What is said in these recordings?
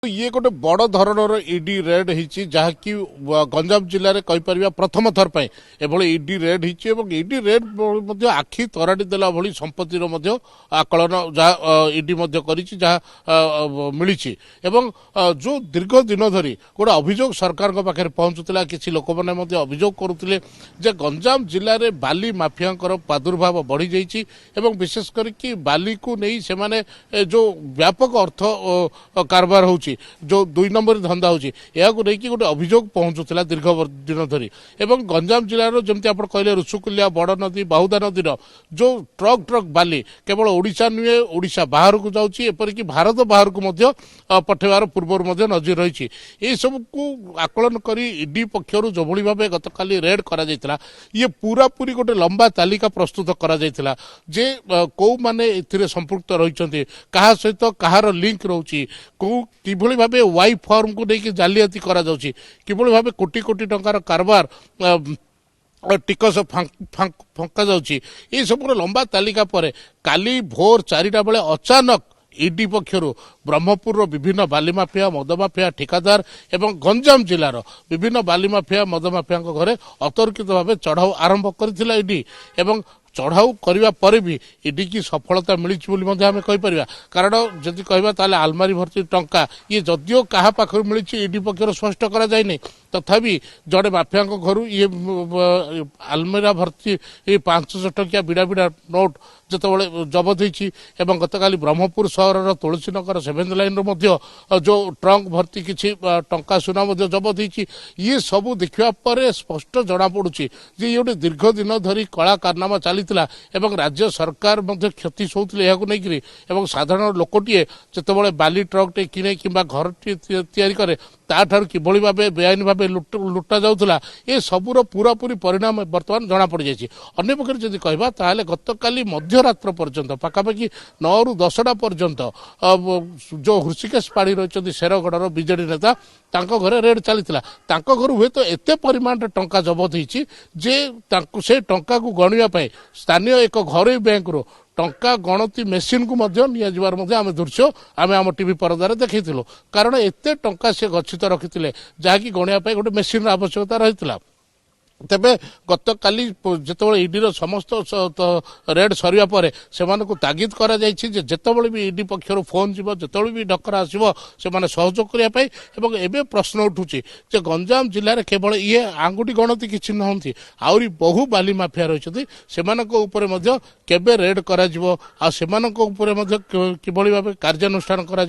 ये गोटे बड़ धरणर ईडी रेड होती जहाँकि गंजाम जिले में कहीपर प्रथम थर पर एभली ईडी रेड होती ईडी रेड आखि तराड़ी देला भली संपत्तिर आकलन जहाँ ईडी जहाँ मिली जो दीर्घ दिन धरी गोटे अभियोग सरकार पाखे पहुंचुला किसी लोक मैंने अभियोग करुले गंजाम जिले में बाली माफिया प्रादुर्भाव बढ़ी जाइए विशेष करके बाली को नहीं से जो व्यापक अर्थ कारबार हो जो 2 नंबर धंदा होची याकू नहीं कि गोटे अभियोग पहुंचुला दीर्घ दिन धरी एवं गंजाम जिलार जमती आप कहले रुसुकुलिया बड़ नदी बाहुदा नदीर जो ट्रक ट्रक बाली केवल ओडिशा नुहे ओडिशा बाहर को जाउची एपरिक भारत बाहर को पठेबार पूर्वर नजर रही ये सब को आकलन करी ईडी पक्षर जो भली भाव गतकाली रेड करा जायतिला ये पूरा पूरी गोटे लंबा तालिका प्रस्तुत करा जायतिला जे को माने एथिरे संपृक्त रहिचंती कहा सहित कहार लिंक रहउची को किभली भावे वाई फॉर्म को लेकिन जालियाती करा जाउची किभली भावे कोटी कोटी टंकार कारबार टिकस फंका जाउची ये सब लंबा तालिका पर काली भोर 4टा बेले अचानक ईडी पक्षर ब्रह्मपुर विभिन्न बाली माफिया मद माफिया ठिकादार एवं गंजाम जिलार विभिन्न बाली माफिया मद माफिया घरे अतर्कित भाव चढ़ाऊ आरंभ करथिला ईडी एवं चढ़ाऊ करने पर भी ईडी की सफलता मिली कहीपर कारण जदि कहवा ताले आलमारी भर्ती टंका ये जदियो क्या पाखर मिली ईडी पक्षर स्पष्ट करा जाए तथापि जड़े माफिया घर ये आलमेरा भर्ती ये 500 टंकिया बिड़ा बिड़ा नोट जिते जबत होती गतकाली ब्रह्मपुर सहर तुलसी नगर 7 लाइन जो ट्रंक भर्ती किसी टंका सुना जबत होती ये सब देखा पर स्पष्ट जना पड़ुची ये गोटे दीर्घ दिन धरी कला कारनामा चली राज्य सरकार क्षति सोचुले या साधारण लोकटे जिते बाली ट्रक टे किणे कि घर तैयारी करे ताठार किभली भाव बेआईन भाव लुटा जाऊला ये सबूर पूरा पूरी परिणाम बर्तमान जना पड़ जाए अन्य पक्षर जदि कहबा ताहले गतकाली मध्यरात्र पर्यंत पाखापाखि 9 ରୁ 10ଟା पर्यंत जो हृषिकेश पाढ़ी रही शेरगढ़ बीजेडी नेता घरे रेड चली घर हुए तो एत परिमाण टंका जबत होती से टंका को गणिया स्थानीय एक घरोई बैंक रो टंका गणति मेसीन को आम दृश्य आम टीवी परदार देखी कारण एते टंका से गच्छित रखी जहाँकि गणिया गोटे मेसीन आवश्यकता रही तेबे गतकाली जिते ईडी समस्त रेड सरिया पर से तागिद करा जिते भी ईडी पक्षर फोन जीव जिते भी डकरा आसो से सहयोग करने एवं प्रश्न उठुची गंजाम जिले में केवल ये आंगुठी गणति किसी नहंती आहरी बहु बाली माफिया रही से केबे रेड करा किभली भाव कार्यानुष्ठान करा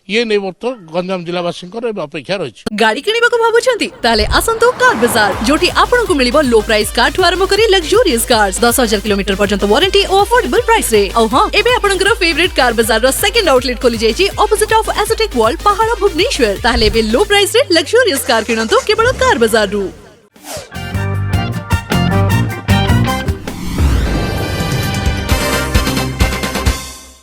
ये नहीं बर्तमान गंजाम जिलावासी अपेक्षा रही गाड़ी किनिबाको भाबुछंती ताले आसंतु कार बाजार जोटी आपनको मिलिबो लो प्राइस कार ठु आरंभ करी लग्जरियस कार्स 10,000 किलोमीटर पर्यंत वारंटी और अफोर्डेबल प्राइस रे औ हां एबे आपनकर फेवरेट कार बाजार रो सेकंड आउटलेट खोली जायछि ऑपोजिट ऑफ एसोटेक वॉल पहाड़ भुवनेश्वर ताले बे लो प्राइस रे लग्जरियस कार किनंतु केवल कार बाजार रु।